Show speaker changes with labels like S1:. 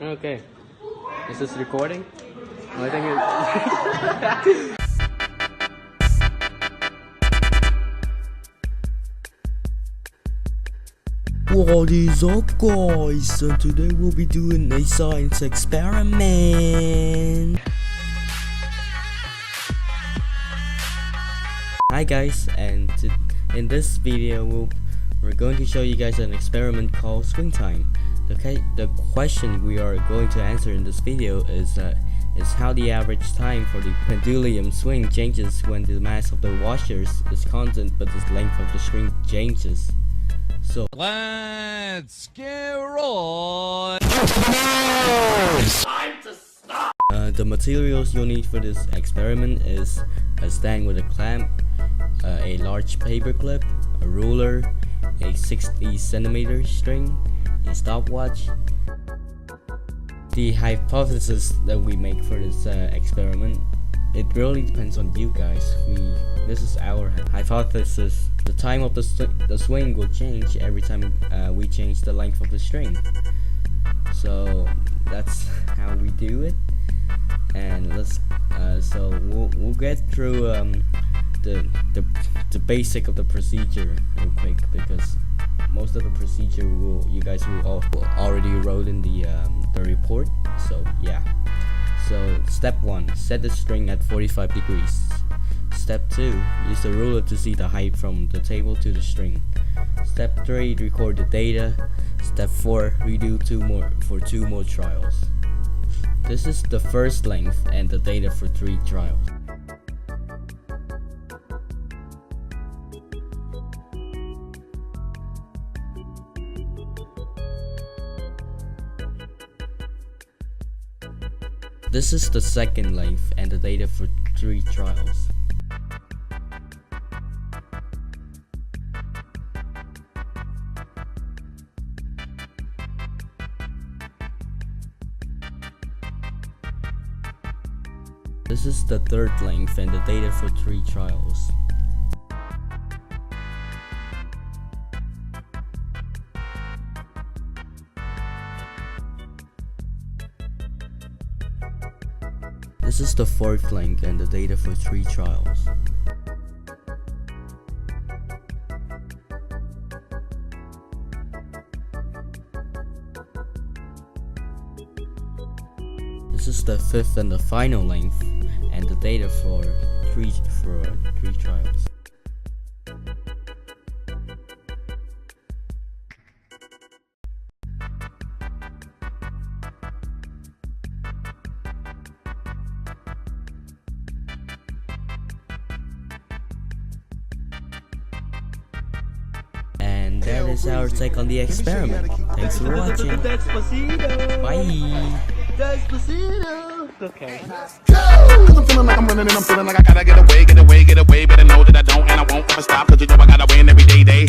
S1: Okay. Is this recording? I think it.
S2: What is up, guys? And today we'll be doing a science experiment. Hi guys, and in this video we're going to show you guys an experiment called swing time. The question we are going to answer in this video is how the average time for the pendulum swing changes when the mass of the washers is constant but the length of the string changes. So
S3: let's get rolling.
S2: The materials you'll need for this experiment is a stand with a clamp, a large paper clip, a ruler, a 60cm string, a stopwatch. The hypothesis that we make for this experiment, it really depends on you guys. This is our hypothesis. The time of the swing will change every time we change the length of the string. So that's how we do it. And let's so we'll get through the basic of the procedure real quick, because most of the procedure you guys will already wrote in the report. So yeah. So step 1, set the string at 45 degrees. Step 2, use the ruler to see the height from the table to the string. Step 3, record the data. Step 4, redo two more trials. This is the first length and the data for 3 trials. This is the second length and the data for 3 trials. This is the third length and the data for 3 trials. This is the fourth length and the data for 3 trials. This is the fifth and the final length and the data for 3 trials. And that is our take on the experiment. Thanks for watching.
S1: Despacito.
S2: Bye.
S1: Despacito. Okay.
S4: Cause I'm feeling like I'm running and I'm feeling like I gotta get away, but I know that I don't and I won't ever stop, cause you know I gotta win every day.